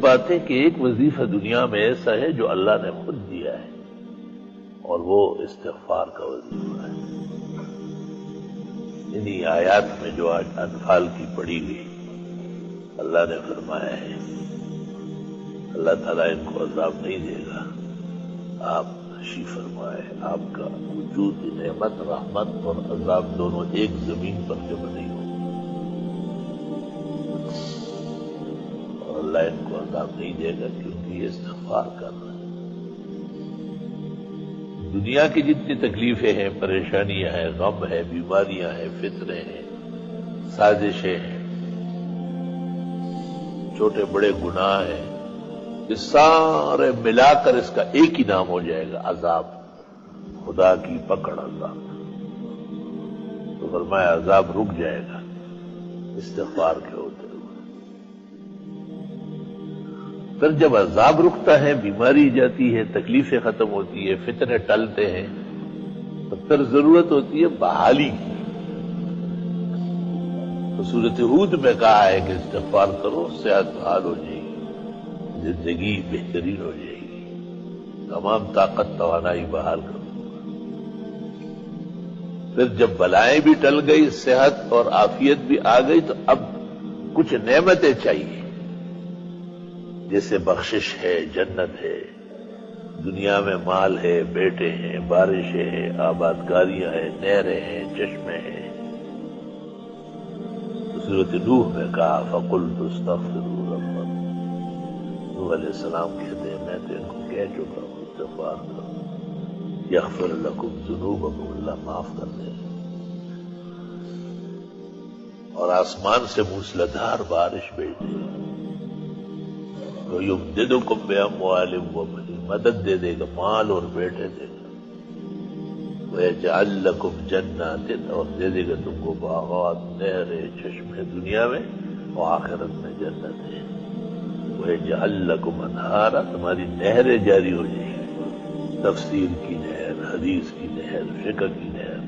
بات ہے کہ ایک وظیفہ دنیا میں ایسا ہے جو اللہ نے خود دیا ہے اور وہ استغفار کا وظیفہ ہے۔ انہی آیات میں جو آج انفال کی پڑھی گئی، اللہ نے فرمایا ہے اللہ تعالیٰ ان کو عذاب نہیں دے گا، آپ تشریف فرمائے، آپ کا وجود نعمت رحمت اور عذاب دونوں ایک زمین پر جمع نہیں ہو، اور اللہ ان کو عذاب نہیں دے گا کیونکہ یہ استغفار کر رہا ہے۔ دنیا کی جتنی تکلیفیں ہیں، پریشانیاں ہیں، غم ہے، بیماریاں ہیں، فتنے ہیں، سازشیں ہیں، چھوٹے بڑے گناہ ہیں، یہ سارے ملا کر اس کا ایک ہی نام ہو جائے گا، عذاب، خدا کی پکڑ عذاب۔ تو فرمایا عذاب رک جائے گا استغفار کے ہوتے ہوئے۔ پھر جب عذاب رکتا ہے، بیماری جاتی ہے، تکلیفیں ختم ہوتی ہے، فتنے ٹلتے ہیں، تو پھر ضرورت ہوتی ہے بحالی کی۔ تو سورۃ ہود میں کہا ہے کہ استغفار کرو، صحت بحال ہو جائے گی، زندگی بہترین ہو جائے گی، تمام طاقت توانائی بحال کرو۔ پھر جب بلائیں بھی ٹل گئی، صحت اور عافیت بھی آ گئی، تو اب کچھ نعمتیں چاہیے، جیسے بخشش ہے، جنت ہے، دنیا میں مال ہے، بیٹے ہیں، بارشیں ہیں، آبادکاریاں ہیں، نہریں ہیں، چشمے ہیں۔ سورۃ نوح میں کہا فَقُلْتُ اسْتَغْفِرُوا رَبَّكُمْ، نوح علیہ السلام کہتے ہیں میں تو ان کو کہہ چکا ہوں استغفار کرو، یغفر لکم ذنوبکم، اللہ معاف کر دے، اور آسمان سے موسلادھار بارش بھیج دے، وَيُمْدِدُكُمْ بِأَمْوَالٍ وَبَنِينَ، مدد دے دے گا، مال اور بیٹے دے گا، وَيَجْعَلْ لَكُمْ جَنَّاتٍ، اور دے دے گا تم کو باغات، نہریں، چشمے دنیا میں، اور آخرت میں جنت ہے، وَيَجْعَلْ لَكُمْ أَنْهَارًا، تمہاری نہریں جاری ہو جائیں گی، تفسیر کی نہر، حدیث کی نہر، فقہ کی نہر،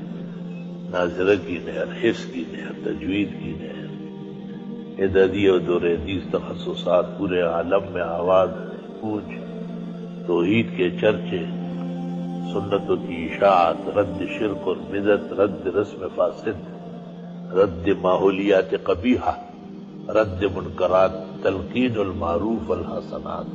ناظرہ کی نہر، حفظ کی نہر، تجوید کی نہر، ادادی اور دور حدیث تخصصات، پورے عالم میں آواز گونج، توحید کے چرچے، سنتوں کی اشاعت، رد شرک اور بدعت، رد رسم فاسد، رد ماحولیات قبیحہ، رد منکرات، تلقین المعروف والحسنات۔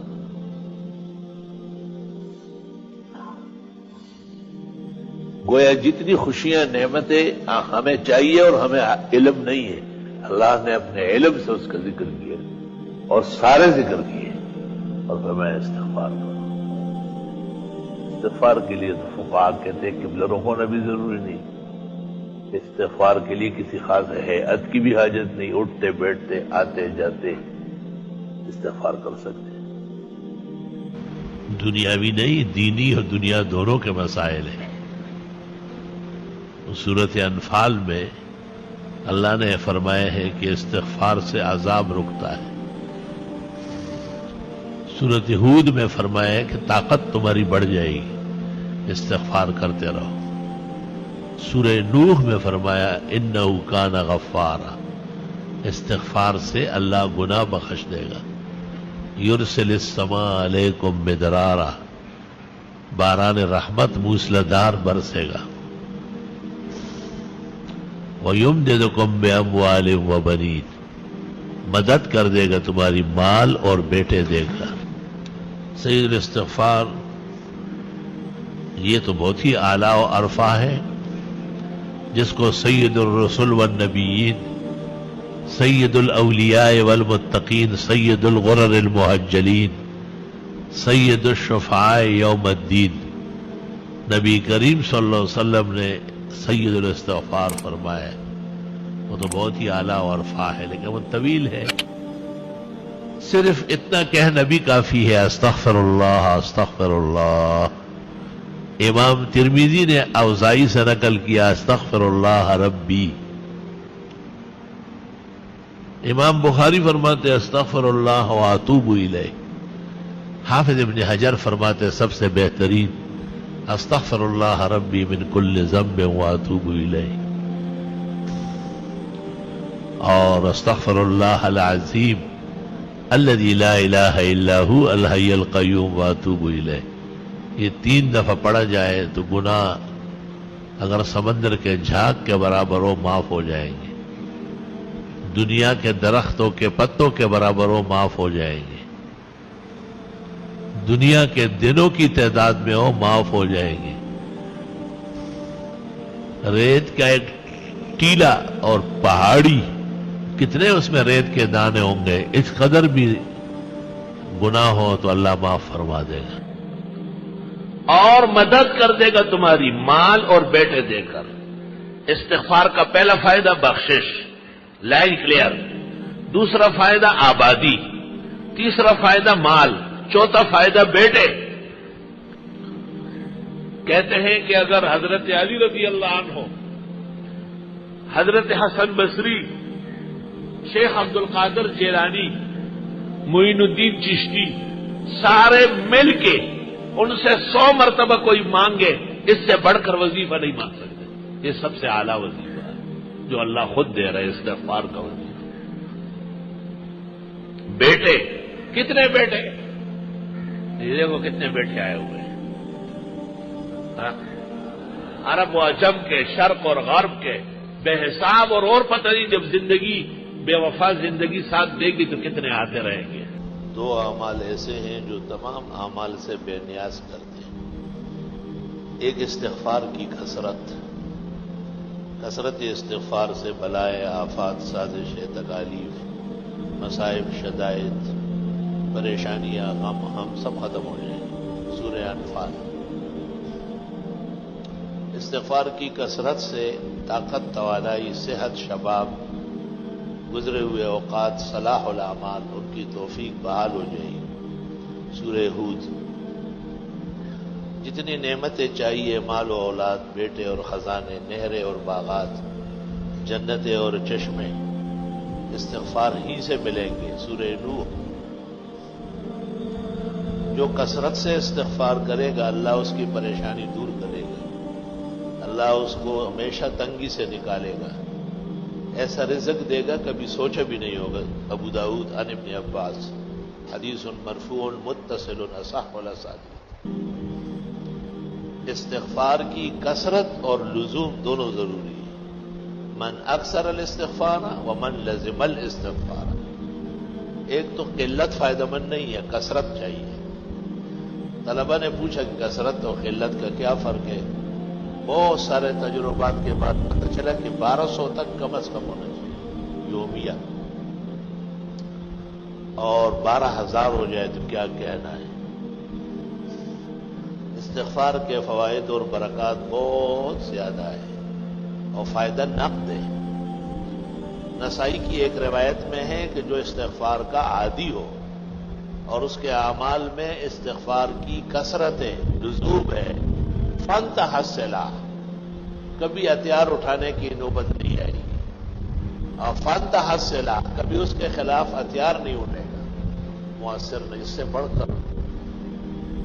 گویا جتنی خوشیاں نعمتیں ہمیں چاہیے اور ہمیں علم نہیں ہے، اللہ نے اپنے علم سے اس کا ذکر کیا اور سارے ذکر کیے، اور فرمایا استغفار کرو۔ استغفار کے لیے تو فقہا کہتے ہیں قبلہ رخ ہونا بھی ضروری نہیں، استغفار کے لیے کسی خاص ہیئت کی بھی حاجت نہیں، اٹھتے بیٹھتے آتے جاتے استغفار کر سکتے ہیں۔ دنیاوی نہیں، دینی اور دنیا دونوں کے مسائل ہیں۔ سورۃ انفال میں اللہ نے فرمایا ہے کہ استغفار سے عذاب رکتا ہے، سورۃ ہود میں فرمایا ہے کہ طاقت تمہاری بڑھ جائے گی، استغفار کرتے رہو، سورہ نوح میں فرمایا انہ کان غفارا، استغفار سے اللہ گناہ بخش دے گا، یرسل السماء علیکم مدرارا، باران رحمت موسلادھار برسے گا، وَيُمْدِدُكُمْ بِأَمْوَالٍ وَبَنِينَ، مدد کر دے گا تمہاری مال اور بیٹے دے گا۔ سید الاستغفار یہ تو بہت ہی اعلیٰ و عرفہ ہے، جس کو سید الرسل والنبیین، سید الاولیاء والمتقین، سید الغرر المحجلین، سید الشفعاء یوم الدین، نبی کریم صلی اللہ علیہ وسلم نے سید الاستغفار فرمایا، وہ تو بہت ہی اعلیٰ و عرفہ ہے، لیکن وہ طویل ہے۔ صرف اتنا کہنا بھی کافی ہے، استغفر اللہ استغفر اللہ۔ امام ترمذی نے اوزاعی سے نقل کیا استغفر اللہ ربی، امام بخاری فرماتے استغفر اللہ واتوب الیہ، حافظ ابن حجر فرماتے سب سے بہترین استغفر اللہ ربی من کل ذنب واتوب الیہ، اور استغفر اللہ العظیم الذی لا الہ الا هو الحی القیوم واتوب الیہ، یہ 3 دفعہ پڑھا جائے تو گناہ اگر سمندر کے جھاگ کے برابر ہو معاف ہو جائیں گے، دنیا کے درختوں کے پتوں کے برابر ہو معاف ہو جائیں گے، دنیا کے دنوں کی تعداد میں ہو معاف ہو جائیں گے۔ ریت کا ایک ٹیلا اور پہاڑی، کتنے اس میں ریت کے دانے ہوں گے، اس قدر بھی گناہ ہو تو اللہ معاف فرما دے گا اور مدد کر دے گا تمہاری مال اور بیٹے دے کر۔ استغفار کا پہلا فائدہ بخشش، لائن کلیئر، دوسرا فائدہ آبادی، تیسرا فائدہ مال، چوتھا فائدہ بیٹے۔ کہتے ہیں کہ اگر حضرت علی رضی اللہ عنہ، حضرت حسن بصری، شیخ عبد القادر جیلانی، معین الدین چشتی، سارے مل کے ان سے 100 مرتبہ کوئی مانگے، اس سے بڑھ کر وظیفہ نہیں مانگ سکتے۔ یہ سب سے اعلیٰ وظیفہ ہے جو اللہ خود دے رہے، استغفار کا وظیفہ۔ بیٹے، کتنے بیٹے؟ یہ دیکھو کتنے بیٹے آئے ہوئے ہیں، عرب و عجم کے، شرق اور غرب کے، بے حساب، اور پتہ نہیں جب زندگی بے وفا زندگی ساتھ دے گی تو کتنے آتے رہیں گے۔ 2 اعمال ایسے ہیں جو تمام اعمال سے بے نیاز کرتے ہیں۔ ایک استغفار کی کثرت استغفار سے بلائے، آفات، سازشیں، تکالیف، مصائب، شدائد، پریشانیاں، غم، ہم سب ختم ہو جائیں۔ سورہ انفال۔ استغفار کی کثرت سے طاقت، توانائی، صحت، شباب، گزرے ہوئے اوقات، صلاح الاعمال، ان کی توفیق بحال ہو جائے گی۔ سورہ ہود۔ جتنی نعمتیں چاہیے، مال و اولاد، بیٹے اور خزانے، نہریں اور باغات، جنتیں اور چشمے، استغفار ہی سے ملیں گے۔ سورہ نوح۔ جو کثرت سے استغفار کرے گا اللہ اس کی پریشانی دور کرے گا، اللہ اس کو ہمیشہ تنگی سے نکالے گا، ایسا رزق دے گا کبھی سوچا بھی نہیں ہوگا۔ ابو داؤد عن ابن عباس، حدیث مرفوع متصل اصح الاسانید۔ استغفار کی کثرت اور لزوم دونوں ضروری ہے۔ من اکثر الاستغفار ومن لزم الاستغفار۔ ایک تو قلت فائدہ مند نہیں ہے، کثرت چاہیے۔ طلبہ نے پوچھا کہ کثرت اور قلت کا کیا فرق ہے؟ بہت سارے تجربات کے بعد پتہ چلا کہ 1200 تک کم از کم ہونا چاہیے یومیہ، اور 12,000 ہو جائے تو کیا کہنا ہے۔ استغفار کے فوائد اور برکات بہت زیادہ ہے اور فائدہ نقد ہے۔ نسائی کی ایک روایت میں ہے کہ جو استغفار کا عادی ہو اور اس کے اعمال میں استغفار کی کثرت ہے، لزوم ہے، فانتحسلا، کبھی ہتھیار اٹھانے کی نوبت نہیں آئے گی، اور فانتحسلا، کبھی اس کے خلاف ہتھیار نہیں اٹھے گا، مؤثر نہیں۔ اس سے بڑھ کر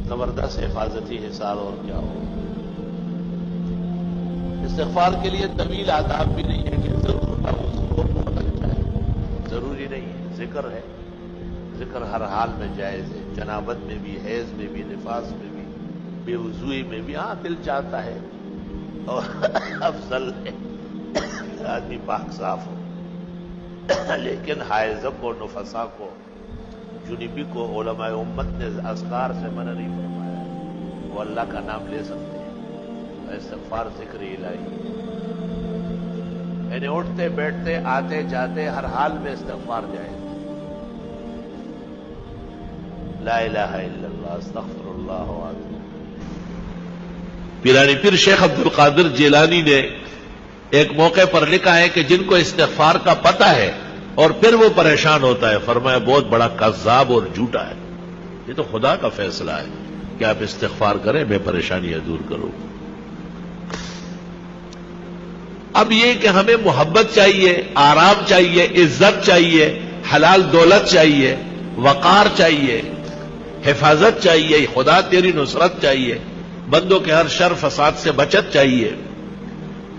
زبردست حفاظتی حصار اور کیا ہو۔ استغفار کے لیے طویل آداب بھی نہیں ہے کہ ضرور اس کو بہت اچھا ہے، ضروری نہیں ہے۔ ذکر ہے، ذکر ہر حال میں جائز ہے، جنابت میں بھی، حیض میں بھی، نفاس میں بھی، بے وضوئی میں بھی۔ ہاں دل چاہتا ہے اور افضل ہے آدمی پاک صاف ہو، لیکن حائض کو، نفسا کو، جنبی کو علماء امت نے اذکار سے منع نہیں فرمایا ہے، وہ اللہ کا نام لے سکتے ہیں۔ استغفار ذکر الہی ہے، یعنی اٹھتے بیٹھتے، آتے جاتے، ہر حال میں استغفار جائے۔ لا الہ الا اللہ، استغفر اللہ واتوب۔ پیرانی پیر شیخ عبد القادر جیلانی نے ایک موقع پر لکھا ہے کہ جن کو استغفار کا پتہ ہے اور پھر وہ پریشان ہوتا ہے، فرمایا بہت بڑا کذاب اور جھوٹا ہے۔ یہ تو خدا کا فیصلہ ہے کہ آپ استغفار کریں، میں پریشانیاں دور کروں۔ اب یہ کہ ہمیں محبت چاہیے، آرام چاہیے، عزت چاہیے، حلال دولت چاہیے، وقار چاہیے، حفاظت چاہیے، خدا تیری نصرت چاہیے، بندوں کے ہر شر فساد سے بچت چاہیے۔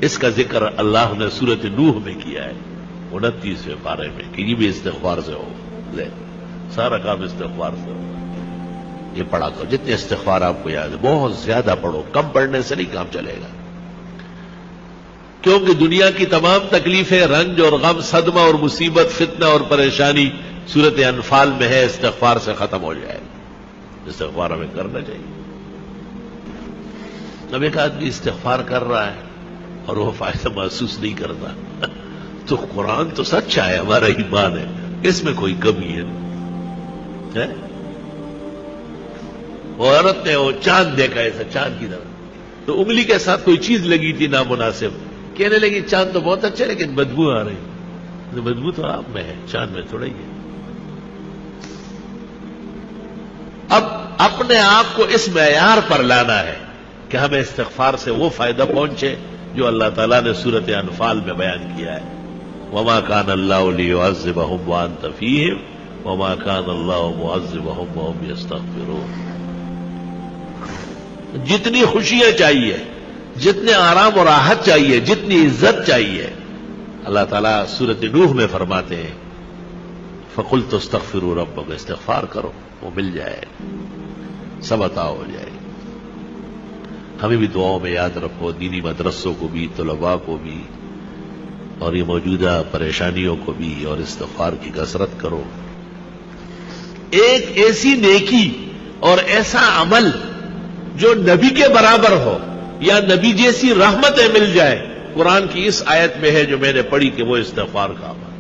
اس کا ذکر اللہ نے سورۃ نوح میں کیا ہے، 29ویں پارے میں، کہ یہ بھی استغفار سے ہو لے۔ سارا کام استغفار سے ہوگا۔ یہ پڑھا کرو، جتنے استغفار آپ کو یاد ہے بہت زیادہ پڑھو، کم پڑھنے سے نہیں کام چلے گا، کیونکہ دنیا کی تمام تکلیفیں، رنج اور غم، صدمہ اور مصیبت، فتنہ اور پریشانی سورت انفال میں ہے، استغفار سے ختم ہو جائے گا۔ استغفار ہمیں کرنا چاہیے۔ اب ایک آدمی استغفار کر رہا ہے اور وہ فائدہ محسوس نہیں کرتا تو قرآن تو سچا ہے، ہمارا ایمان ہے، اس میں کوئی کمی ہے؟ وہ عورت نے وہ چاند دیکھا ایسا چاند کی طرح، تو انگلی کے ساتھ کوئی چیز لگی تھی نامناسب، کہنے لگی چاند تو بہت اچھا لیکن بدبو آ رہی، تو بدبو تو آپ میں ہے، چاند میں تھوڑا ہی ہے۔ اب اپنے آپ کو اس معیار پر لانا ہے کہ ہمیں استغفار سے وہ فائدہ پہنچے جو اللہ تعالیٰ نے سورت انفال میں بیان کیا ہے، وما كان الله ليعذبهم وانت فيهم وما كان الله معذبهم وهم يستغفرون۔ جتنی خوشیاں چاہیے، جتنے آرام و راحت چاہیے، جتنی عزت چاہیے، اللہ تعالیٰ سورت نوح میں فرماتے ہیں فَقُلْتُ اسْتَغْفِرُوا رَبَّكُمْ، استغفار کرو وہ مل جائے، سب عطا ہو جائے۔ ہمیں بھی دعاؤں میں یاد رکھو، دینی مدرسوں کو بھی، طلباء کو بھی، اور یہ موجودہ پریشانیوں کو بھی، اور استغفار کی کثرت کرو۔ ایک ایسی نیکی اور ایسا عمل جو نبی کے برابر ہو یا نبی جیسی رحمتیں مل جائے، قرآن کی اس آیت میں ہے جو میں نے پڑھی کہ وہ استغفار کا عمل،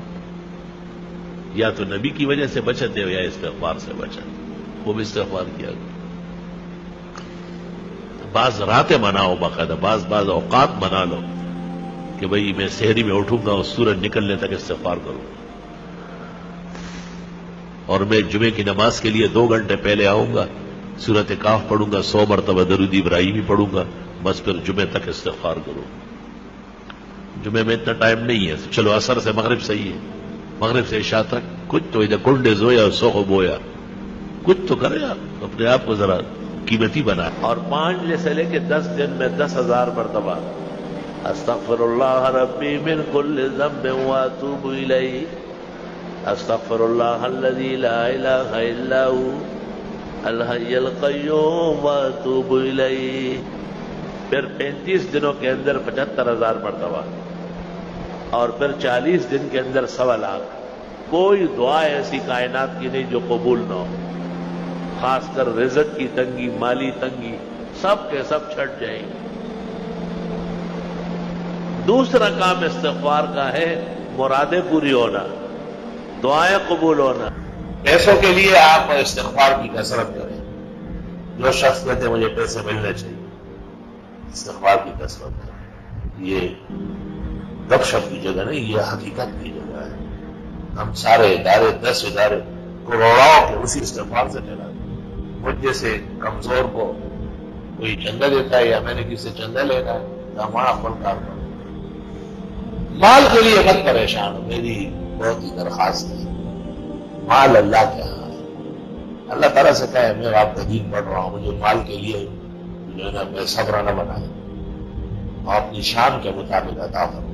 یا تو نبی کی وجہ سے بچت دے یا استغفار سے بچت، وہ بھی استغفار کیا گیا۔ بعض راتیں مناؤ، باقاعدہ بعض اوقات منا لو کہ بھئی میں سحری میں اٹھوں گا اور سورج نکلنے تک استغفار کروں، اور میں جمعے کی نماز کے لیے 2 گھنٹے پہلے آؤں گا، سورت کاف پڑھوں گا، 100 مرتبہ درود ابراہیمی پڑھوں گا، بس پھر جمعے تک استغفار کروں۔ جمعے میں اتنا ٹائم نہیں ہے، چلو عصر سے مغرب صحیح ہے، مغرب سے عشاء تک کچھ تو ادھر کنڈے زویا سوخ بویا، کچھ تو کرے آپ، اپنے آپ کو ذرا قیمتی بنا، اور 5 سے لے کے 10 دن میں 10,000 مرتبہ استغفر اللہ ربی من کل ذنب واتوب الیہ، استغفر اللہ الذی لا الہ الا هو الحی القیوم واتوب الیہ، پھر 35 دنوں کے اندر 75,000 مرتبہ، اور پھر 40 دن کے اندر 1,00,000۔ کوئی دعا ایسی کائنات کی نہیں جو قبول نہ ہو، خاص کر رزق کی تنگی، مالی تنگی، سب کے سب چھٹ جائیں گے۔ دوسرا کام استغفار کا ہے مرادیں پوری ہونا، دعائیں قبول ہونا۔ پیسوں کے لیے آپ استغفار کی کثرت کریں، جو شخص کہتے مجھے پیسے ملنے چاہیے، استغفار کی کثرت کریں۔ یہ گپ شپ کی جگہ نہیں، یہ حقیقت کی جگہ ہے۔ ہم سارے ادارے، 10 ادارے کروڑوں کے اسی استغفار سے چلا، مجھ جیسے کمزور کو کوئی چندہ دیتا ہے یا میں نے کسی سے چندہ لینا ہے تو ہمارا فنکار کرو۔ مال کے لیے مت پریشان ہو، میری بہت ہی درخواست ہے، مال اللہ کے ہاں ہے۔ اللہ تعالیٰ سے کہے میں آپ کا دین پڑھ رہا ہوں، مجھے مال کے لیے جو ہے نا میں صبر نہ بنائے، اور اپنی شان کے مطابق عطا فرمائے۔